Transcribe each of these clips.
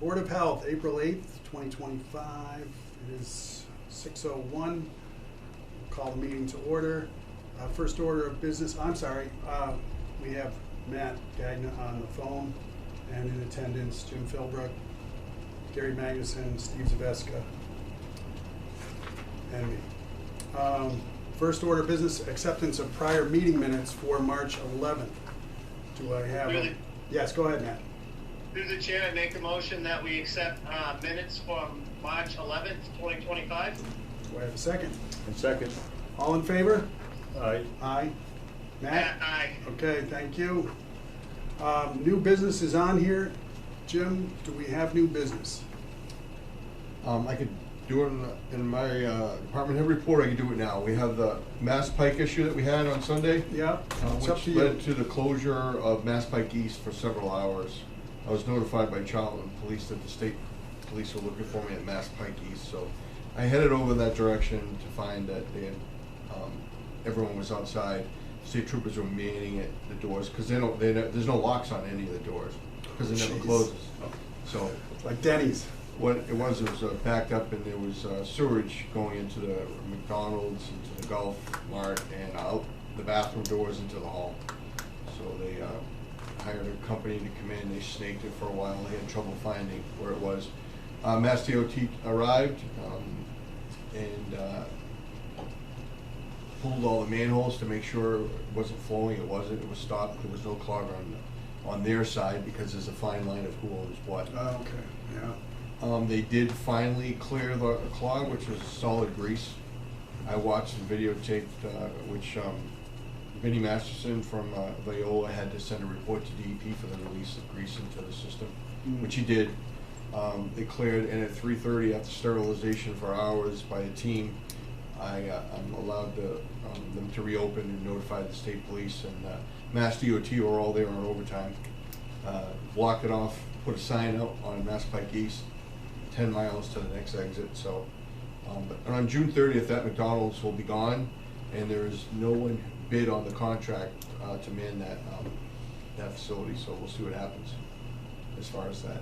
Board of Health, April 8th, 2025. It is 6:01. Call the meeting to order. First order of business, we have Matt Gagnon on the phone and in attendance, Jim Philbrook, Gary Magnuson, Steve Zaveska, and me. First order of business, acceptance of prior meeting minutes for March 11th. Do I have a... Yes, go ahead, Matt. Through the chair, I make a motion that we accept minutes from March 11th, 2025. Do I have a second? And second. All in favor? Aye. Aye. Matt? Aye. Okay, thank you. New business is on here. Jim, do we have new business? I could do it in my department head report. I could do it now. We have the Mass Pike issue that we had on Sunday, Yeah, it's up which to you. led to the closure of Mass Pike East for several hours. I was notified by Charlton Police that the state police were looking for me at Mass Pike East, so I headed over that direction to find that they had, everyone was outside. State troopers were manning at the doors because there's no locks on any of the doors because it never Jeez. closes. So Like Denny's. what it was backed up, and there was sewage going into the McDonald's, into the Gulf Mart, and out the bathroom doors into the hall. So they hired a company to come in. They snaked it for a while. They had trouble finding where it was. Mass DOT arrived and pulled all the manholes to make sure it wasn't flowing. It wasn't. It was stopped. There was no clog on their side because there's a fine line of who owns what. Oh, okay, yeah. They did finally clear the clog, which was solid grease. I watched and videotaped, which Vinnie Masterson from Viola had to send a report to DEP for the release of grease into the system, which he did. They cleared, and at 3:30 after sterilization for hours by a team, I'm allowed them to reopen and notify the state police, and Mass DOT were all there on overtime. Blocked it off, put a sign out on Mass Pike East, 10 miles to the next exit. So, but on June 30th, that McDonald's will be gone, and there is no one bid on the contract to man that facility. So we'll see what happens as far as that.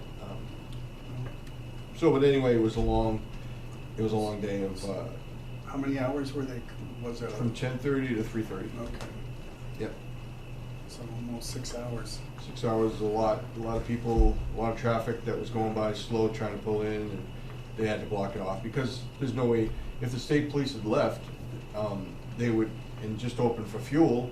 But anyway, it was a long day of How many hours was that? from 10:30 to 3:30. Okay, Yep. so almost 6 hours. 6 hours is a lot of people, a lot of traffic that was going by slow trying to pull in, and they had to block it off because there's no way, if the state police had left, they would, and just open for fuel,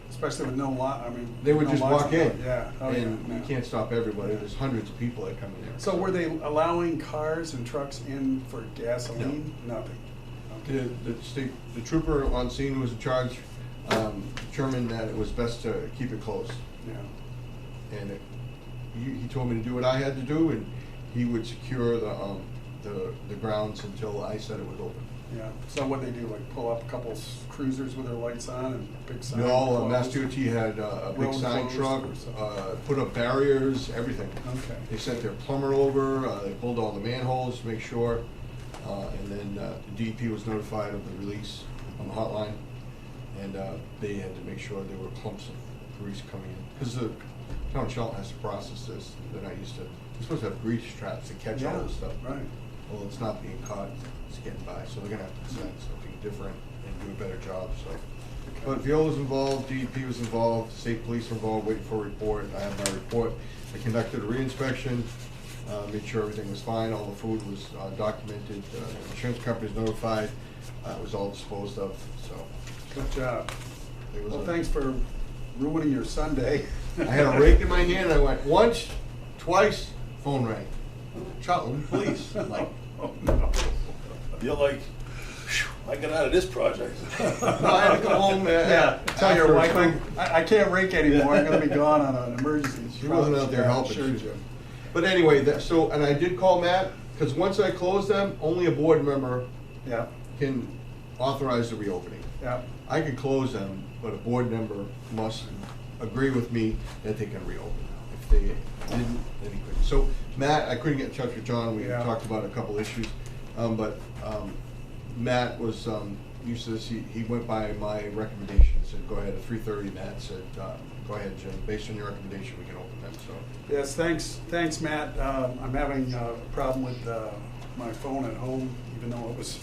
Especially with no lot, they would no just lots walk of- in. Yeah, oh, And yeah. you can't stop everybody, there's hundreds of people that come in there. So were they allowing cars and trucks in for gasoline? Nothing. Okay. The trooper on scene who was in charge, determined that it was best to keep it closed. Yeah. And he told me to do what I had to do, and he would secure the grounds until I said it was open. Yeah, so what they do, like pull up a couple cruisers with their lights on and big sign? No, Mass closed? DOT had a big Road sign closed truck, or something. put up barriers, everything. Okay. They sent their plumber over, they pulled all the manholes to make sure, and then the DEP was notified of the release on the hotline, and they had to make sure there were clumps of grease coming in. Because the town of Charlton has to process this, they're not used to, they're supposed to have grease traps to catch all Yeah, this stuff. right. Well, it's not being caught, it's getting by, so they're gonna have to design something different and do a better job, so. But Viola's involved, DEP was involved, state police were involved, waiting for a report. I have my report. I conducted a re-inspection, made sure everything was fine, all the food was documented, insurance company was notified, it was all disposed of, so. Good job. It was Well, a- thanks for ruining your Sunday. I had a rake in my hand, I went once, twice, phone rang. Charlton Police, I'm like, Oh, no. You're like, "Phew, I got out of this project." no, I had to go home. Yeah, tell your after wife, two- I can't rake anymore, I'm gonna be gone on an emergency. She wasn't out there Yeah, helping. Sure, Jim. But anyway, and I did call Matt, because once I close them, only a board member Yeah, can authorize the reopening. yeah, I can close them, but a board member must agree with me that they can reopen. If they didn't, then he couldn't. So Matt, I couldn't get in touch with John, we Yeah. talked about a couple issues, but Matt was used to this, he went by my recommendation, said, go ahead, at 3:30, Matt said, go ahead, Jim, based on your recommendation, we can open them, so. Yes, thanks, Matt. I'm having a problem with my phone at home, even though it was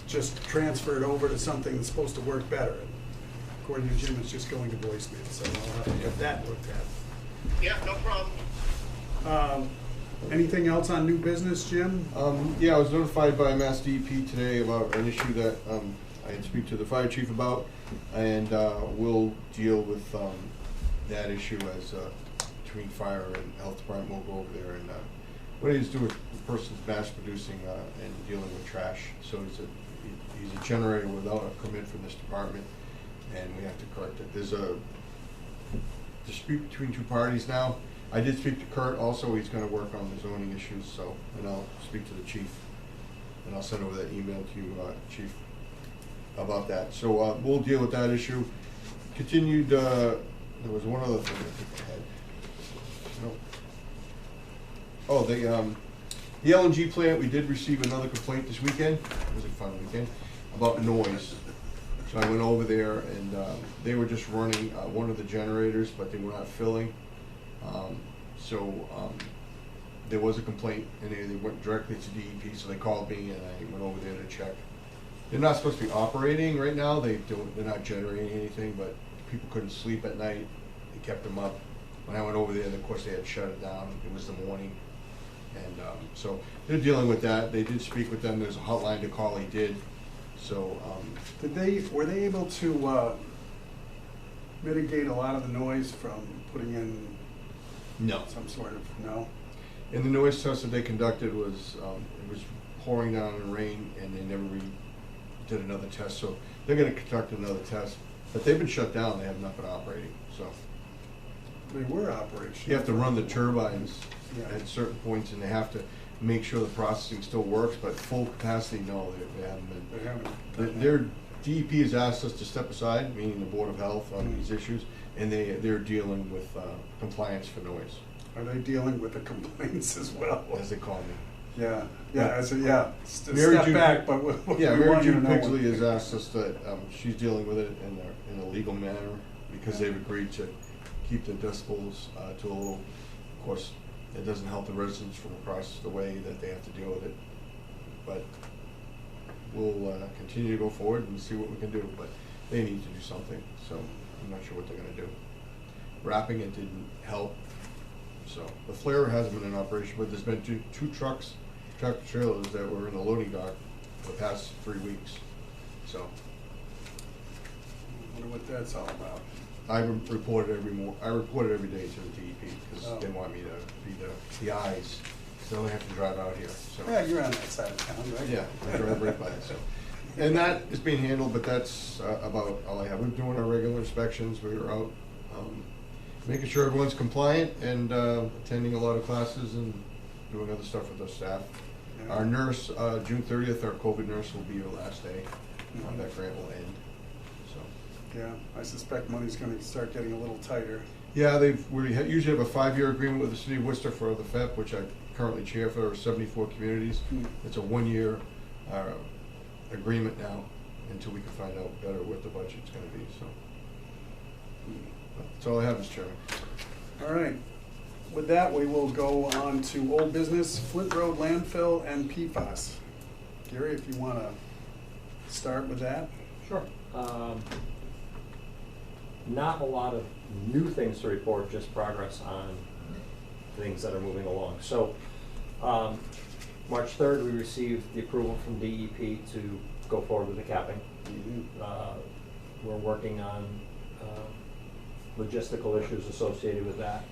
just transferred over to something that's supposed to work better. According to Jim, it's just going to voicemail, so I'll have to get that looked at. Yeah, no problem. Anything else on new business, Jim? Yeah, I was notified by Mass DEP today about an issue that I had to speak to the fire chief about, and we'll deal with that issue as between fire and health department. We'll go over there, and what it is to do with the person's mass producing and dealing with trash. So he's a generator without a permit from this department, and we have to correct it. There's a dispute between two parties now. I did speak to Kurt also. He's going to work on the zoning issues, so, and I'll speak to the chief, and I'll send over that email to you, chief, about that. So we'll deal with that issue. Continued, there was one other thing I think I had. No. Oh, the LNG plant, we did receive another complaint this weekend. It was a fun weekend, about noise. So I went over there, and they were just running one of the generators, but they were not filling. There was a complaint, and they went directly to DEP, so they called me, and I went over there to check. They're not supposed to be operating right now. They're not generating anything, but people couldn't sleep at night. They kept them up. When I went over there, of course, they had shut it down. It was the morning. And so they're dealing with that. They did speak with them. There's a hotline to call. He did. So Were they able to mitigate a lot of the noise from putting in no. some sort of, no? And the noise test that they conducted was, it was pouring down in rain, and they never did another test. So they're going to conduct another test. But they've been shut down. They have not been operating. So They were operational. you have to run the turbines Yeah. at certain points, and they have to make sure the processing still works. But full capacity, no, they haven't been. They haven't. Their DEP has asked us to step aside, meaning the Board of Health, on these issues, and they're dealing with compliance for noise, Are they dealing with the complaints as well? as they call me. Yeah, Mary step June- back, but Yeah, we Mary want you to June know what- Pigsley has asked us that she's dealing with it in a legal manner, because Yeah. they've agreed to keep the decibels to a little. Of course, it doesn't help the residents from across the way that they have to deal with it, but we'll continue to go forward and see what we can do. But they need to do something, so I'm not sure what they're going to do. Wrapping it didn't help, so the flare hasn't been in operation, but there's been two trucks, tractor trailers that were in the loading dock for the past 3 weeks. So I wonder what that's all about. I report it I report it every day to the DEP, because Oh. they want me to be the eyes, so I don't have to drive out here. So Yeah, you're on that side of town, right? yeah, I drive right by it. So, and that is being handled, but that's about all I have. We're doing our regular inspections. We were out making sure everyone's compliant and attending a lot of classes and doing other stuff with our staff. Yeah. Our nurse, June 30th, our COVID nurse will be her last day. Mhm. That grant will end. So. Yeah, I suspect money's gonna start getting a little tighter. Yeah, we usually have a 5-year agreement with the city of Worcester for the FEP, which I currently chair for 74 communities. Hmm. It's a 1-year agreement now, until we can find out better what the budget's gonna be, so. That's all I have, Mr. Chairman. All right. With that, we will go on to old business, Flint Road landfill and PFAS. Gary, if you want to start with that? Sure. Not a lot of new things to report, just progress on things that are moving along. So, March 3rd, we received the approval from DEP to go forward with the capping. We're working on logistical issues associated with that.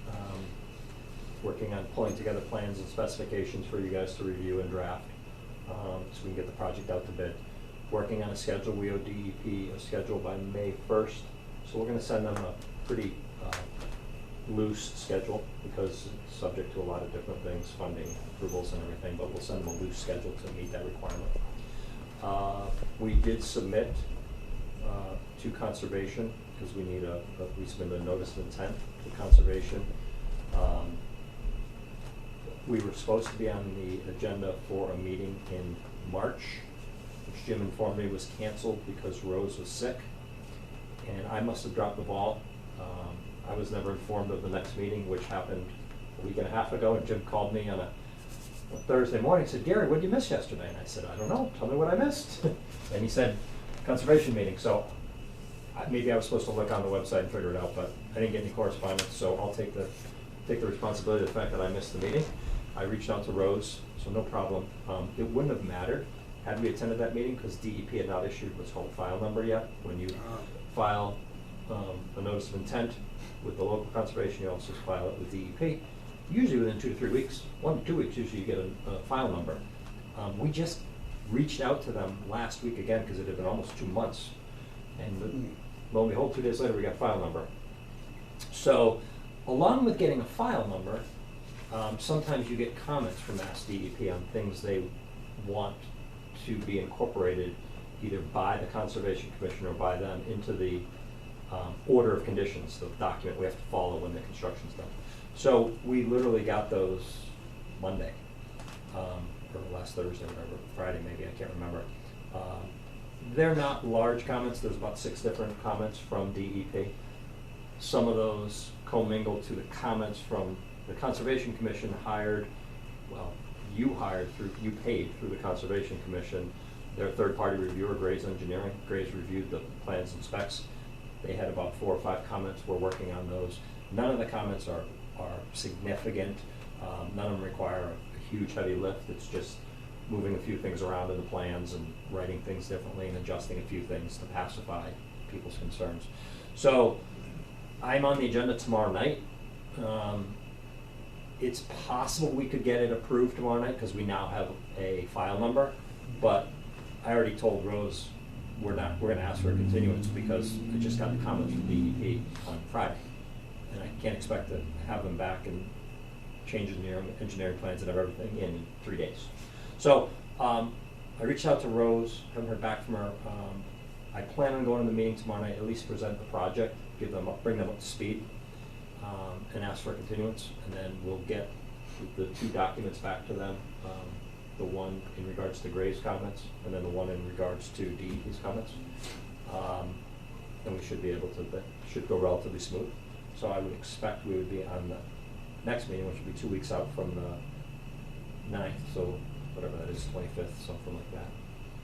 Working on pulling together plans and specifications for you guys to review and draft, so we can get the project out to bid. Working on a schedule. We owe DEP a schedule by May 1st, so we're going to send them a pretty loose schedule, because it's subject to a lot of different things, funding, approvals and everything, but we'll send them a loose schedule to meet that requirement. We did submit to conservation, because we need we submitted a notice of intent to conservation. We were supposed to be on the agenda for a meeting in March. which Jim informed me was canceled because Rose was sick, and I must have dropped the ball. I was never informed of the next meeting, which happened a week and a half ago, and Jim called me on a Thursday morning, said, "Gary, what did you miss yesterday?" And I said, "I don't know, tell me what I missed." And he said, "Conservation meeting." So maybe I was supposed to look on the website and figure it out, but I didn't get any correspondence, so I'll take the responsibility of the fact that I missed the meeting. I reached out to Rose, so no problem. It wouldn't have mattered had we attended that meeting, because DEP had not issued what's called a file number yet. When you file a notice of intent with the local conservation, you also file it with DEP. Usually within 2 to 3 weeks, 1 to 2 weeks, usually you get a file number. We just reached out to them last week again, because it had been almost 2 months. And lo and behold, 2 days later, we got file number. So, along with getting a file number, sometimes you get comments from Mass DEP on things they want to be incorporated either by the Conservation Commission or by them into the order of conditions, the document we have to follow when the construction's done. So we literally got those Monday, or last Thursday, whatever, Friday maybe, I can't remember. They're not large comments. There's about 6 different comments from DEP. Some of those commingle to the comments from the Conservation Commission you paid through the Conservation Commission. Their third-party reviewer, Gray's Engineering. Gray's reviewed the plans and specs. They had about 4 or 5 comments. We're working on those. None of the comments are significant. None of them require a huge heavy lift. It's just moving a few things around in the plans and writing things differently and adjusting a few things to pacify people's concerns. So I'm on the agenda tomorrow night. It's possible we could get it approved tomorrow night because we now have a file number, but I already told Rose we're going to ask for a continuance because I just got the comments from DEP on Friday, and I can't expect to have them back and change engineering plans and have everything in 3 days. So I reached out to Rose, haven't heard back from her. I plan on going to the meeting tomorrow night, at least present the project, bring them up to speed, and ask for a continuance, and then we'll get the 2 documents back to them. The one in regards to Gray's comments, and then the one in regards to DEP's comments. And we should be able to, that should go relatively smooth. So I would expect we would be on the next meeting, which would be 2 weeks out from the 9th, so whatever that is, 25th, something like that.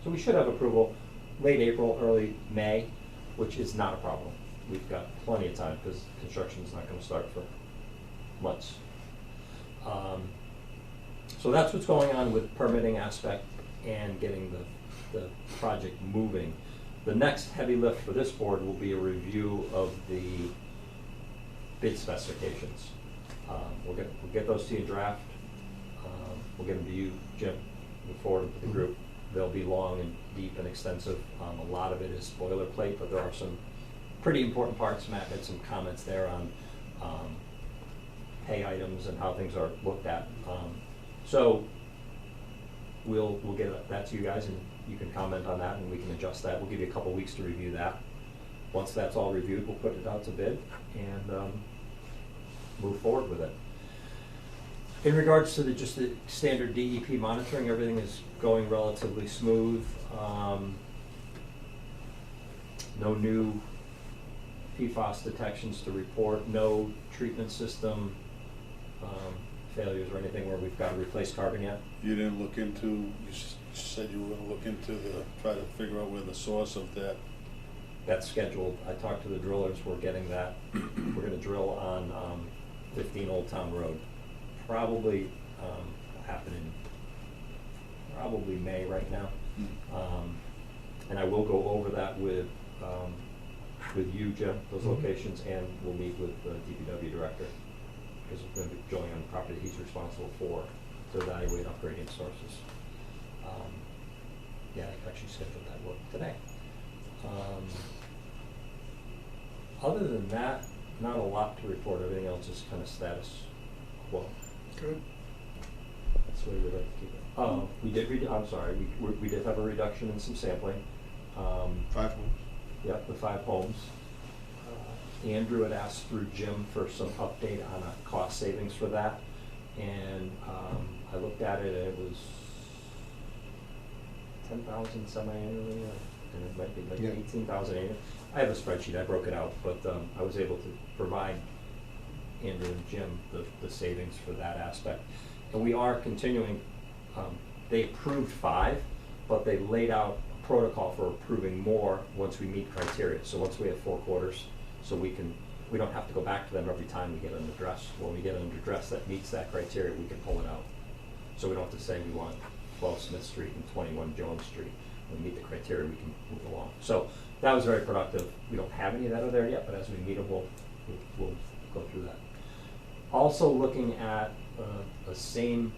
So we should have approval late April, early May, which is not a problem. We've got plenty of time because construction is not going to start for months. So that's what's going on with permitting aspect and getting the project moving. The next heavy lift for this board will be a review of the bid specifications. We'll get those to you in draft. We'll get them to you, Jim, move forward with the group. They'll be long and deep and extensive. A lot of it is boilerplate, but there are some pretty important parts. Matt had some comments there on pay items and how things are looked at. So we'll get that to you guys, and you can comment on that, and we can adjust that. We'll give you a couple weeks to review that. Once that's all reviewed, we'll put it out to bid and move forward with it. In regards to just the standard DEP monitoring, everything is going relatively smooth. No new PFAS detections to report, no treatment system failures or anything where we've got to replace carbon yet. You didn't look into, you said you were going to look into try to figure out where the source of that. That's scheduled. I talked to the drillers. We're getting that. We're going to drill on 15 Old Town Road. Probably happen in probably May right now. And I will go over that with you, Jim, those locations, and we'll meet with the DPW director because we're going to be drilling on the property he's responsible for to evaluate upgrading sources. Yeah, I actually scheduled that work today. Other than that, not a lot to report. Everything else is kind of status quo. Good. That's the way we like to keep it. We did I'm sorry, we did have a reduction in some sampling. 5 homes. Yep, the 5 homes. Andrew had asked through Jim for some update on a cost savings for that, and I looked at it and it was 10,000 semi-annually, and it might be like Yeah. 18,000 annually. I have a spreadsheet, I broke it out, but I was able to provide Andrew and Jim the savings for that aspect. And we are continuing, they approved 5, but they laid out a protocol for approving more once we meet criteria. So once we have 4 quarters, so we don't have to go back to them every time we get an address. When we get an address that meets that criteria, we can pull it out. So we don't have to say we want 12 Smith Street and 21 Jones Street. When we meet the criteria, we can move along. So that was very productive. We don't have any that are there yet, but as we meet them, we'll go through that. Also looking at a same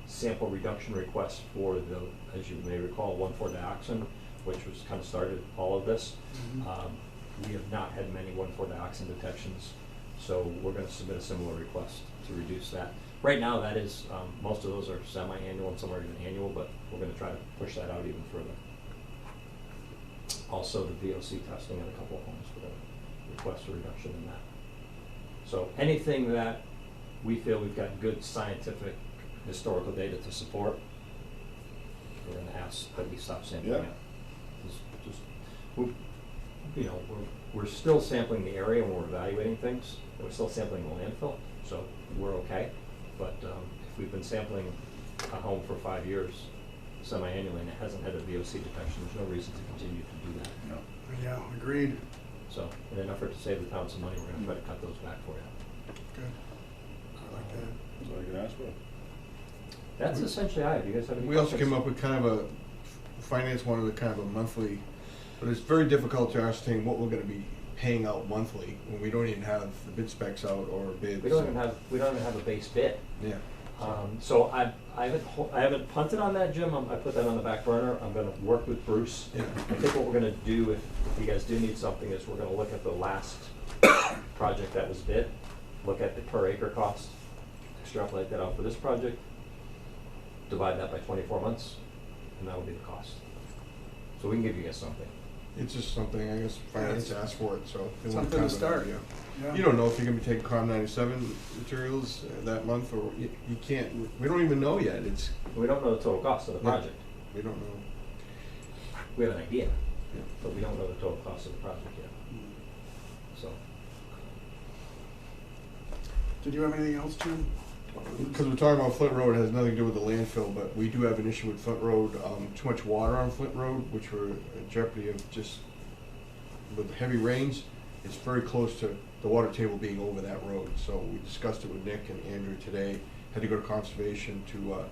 sample reduction request for the, as you may recall, 1,4-dioxin, which was kind of started all of this. We have not had many 1,4-dioxin detections, so we're going to submit a similar request to reduce that. Right now, that is, most of those are semi-annual and some are even annual, but we're going to try to push that out even further. Also, the VOC testing at a couple of homes, we're going to request a reduction in that. So anything that we feel we've got good scientific historical data to support, we're going to ask that we stop sampling Yeah. it. We're still sampling the area when we're evaluating things, and we're still sampling the landfill, so we're okay. But if we've been sampling a home for 5 years semi-annually and it hasn't had a VOC detection, there's no reason to continue to do that. No. Yeah, agreed. So in an effort to save the town some money, we're going to try to cut those back for you. Good. I like that. That's all you can ask for. That's essentially it. Do you guys have any We also questions? came up with kind of a, finance wanted a kind of a monthly, but it's very difficult to ascertain what we're gonna be paying out monthly when we don't even have the bid specs out or bids. We don't even have a base bid. Yeah. So I haven't punted on that, Jim. I put that on the back burner. I'm going to work with Bruce. Yeah. I think what we're going to do, if you guys do need something, is we're going to look at the last project that was bid, look at the per acre cost, extrapolate that out for this project, divide that by 24 months, and that will be the cost. So we can give you guys something. It's just something, I guess, finance asked for it, so. they want Something to kind of an start. idea. Yeah. You don't know if you're gonna be taking COM 97 materials that month, or you can't, we don't even know yet, it's, We don't know the total cost of the Yeah. project. we don't know. We have an idea, Yeah. but we don't know the total cost of the project yet. So. Did you have anything else, Jim? Because we're talking about Flint Road, it has nothing to do with the landfill, but we do have an issue with Flint Road, too much water on Flint Road, which we're in jeopardy of just, with heavy rains, it's very close to the water table being over that road. So we discussed it with Nick and Andrew today, had to go to conservation to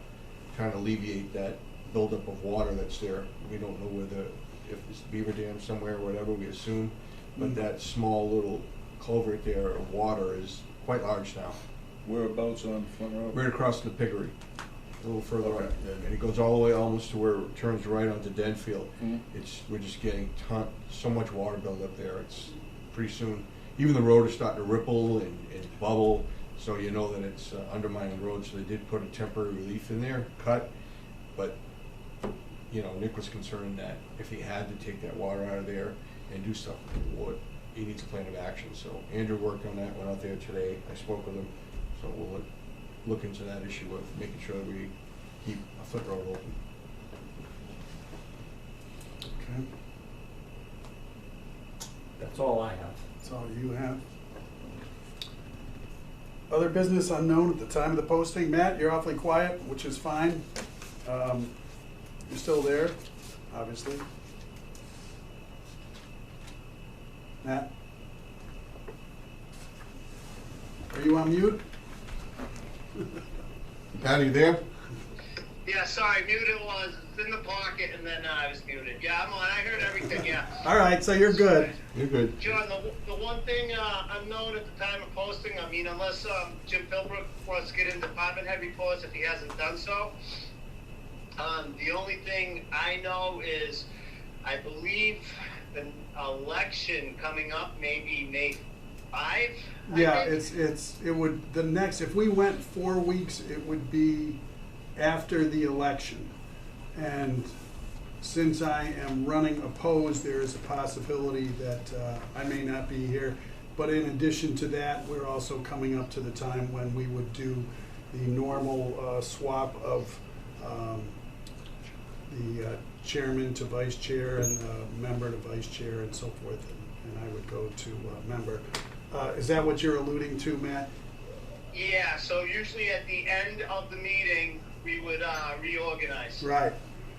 kind of alleviate that buildup of water that's there. We don't know if it's beaver dam somewhere or whatever, we assume, but that small little culvert there of water is quite large now. Whereabouts on Flint Road? Right across the Pickery, a little further Okay, up. yeah. And it goes all the way almost to where it turns right onto Deadfield. Mhm. We're just getting so much water buildup there. It's pretty soon, even the road is starting to ripple and bubble, so you know that it's undermining the road. So they did put a temporary relief in there, cut, but, you know, Nick was concerned that if he had to take that water out of there and do stuff, he needs a plan of action. So Andrew worked on that, went out there today. I spoke with him. So we'll look into that issue of making sure that we keep a Flint Road open. Okay, That's all I have. that's all you have. Other business unknown at the time of the posting. Matt, you're awfully quiet, which is fine. You're still there, obviously. Matt? Are you on mute? Pat, are you there? Yeah, sorry, muted was in the pocket and then I was muted. Yeah, I'm on. I heard everything. Yeah. All right, so you're good. You're good. John, the one thing unknown at the time of posting, I mean, unless Jim Philbrook wants to get in department head reports if he hasn't done so, the only thing I know is I believe the election coming up maybe May 5. Yeah, I think. it would, the next, if we went 4 weeks, it would be after the election. And since I am running opposed, there is a possibility that I may not be here. But in addition to that, we're also coming up to the time when we would do the normal swap of the chairman to vice chair and member to vice chair and so forth, and I would go to member. Is that what you're alluding to, Matt? Yeah, so usually at the end of the meeting, we would reorganize. Right.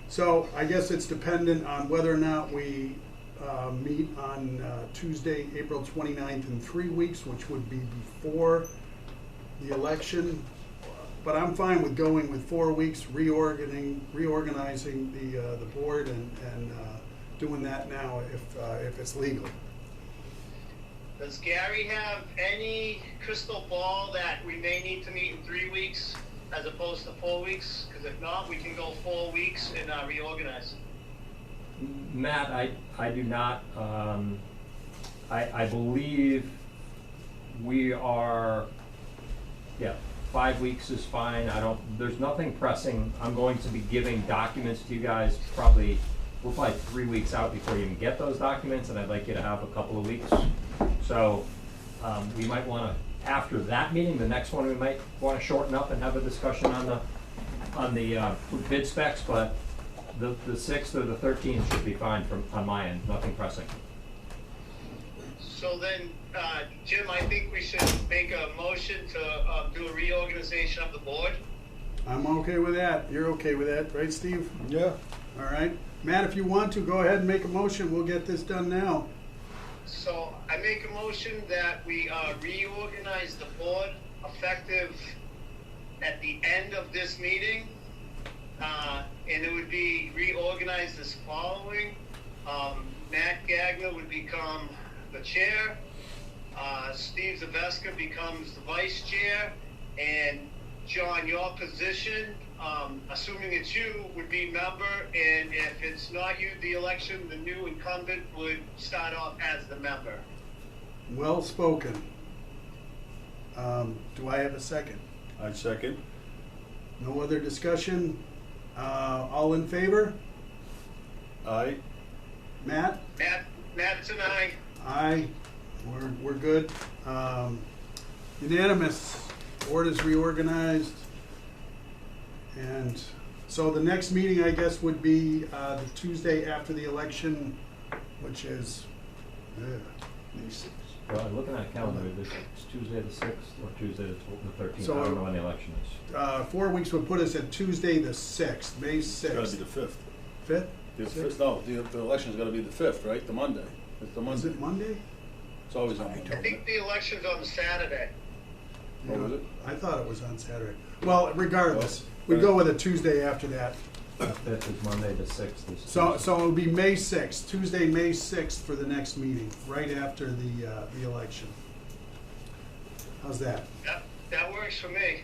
So I guess it's dependent on whether or not we meet on Tuesday, April 29th in 3 weeks, which would be before the election. But I'm fine with going with 4 weeks, reorganizing the board and doing that now if it's legal. Does Gary have any crystal ball that we may need to meet in 3 weeks as opposed to 4 weeks? Because if not, we can go 4 weeks and reorganize. Matt, I do not, I believe we are, 5 weeks is fine. There's nothing pressing. I'm going to be giving documents to you guys we're probably 3 weeks out before you even get those documents, and I'd like you to have a couple of weeks. So, we might wanna, after that meeting, the next one, we might wanna shorten up and have a discussion on the bid specs, but the 6th or the 13th should be fine on my end, nothing pressing. So then, Jim, I think we should make a motion to do a reorganization of the board. I'm okay with that. You're okay with that, right, Steve? Yeah. All right. Matt, if you want to, go ahead and make a motion. We'll get this done now. So I make a motion that we reorganize the board effective at the end of this meeting. And it would be reorganized as following. Matt Gagner would become the chair. Steve Zaveska becomes the vice chair. And John, your position, assuming it's you, would be member. And if it's not you, the election, the new incumbent would start off as the member. Well spoken. Do I have a second? I second. No other discussion? All in favor? Aye. Matt? Matt's and I. Aye. We're good. Unanimous. Board is reorganized. And so the next meeting, I guess, would be the Tuesday after the election, which is May 6th. Well, I'm looking at a calendar, it's Tuesday the 6th or Tuesday the 13th, So, I don't know when the election is. 4 weeks would put us at Tuesday the 6th, May 6th. It's gotta be the 5th. 5th? The Sixth? fifth, no, the election's gotta be the 5th, right? The Monday. It's the Is Monday. it Monday? It's always on I Monday. think the election's on Saturday. Oh, is it? I thought it was on Saturday. Well, regardless, Well, we go with a Tuesday after that. The 5th is Monday, the 6th is So Tuesday. it would be May 6th, Tuesday, May 6th for the next meeting, right after the election. How's that? That works for me.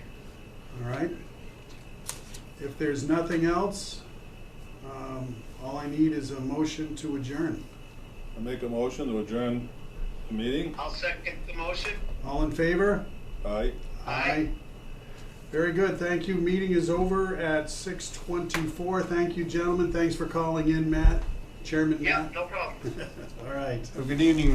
All right? If there's nothing else, all I need is a motion to adjourn. I make a motion to adjourn the meeting. I'll second the motion. All in favor? Aye. Aye. Very good, thank you. Meeting is over at 6:24. Thank you, gentlemen. Thanks for calling in, Matt, Chairman Yeah, Matt. no problem. All right. Good evening.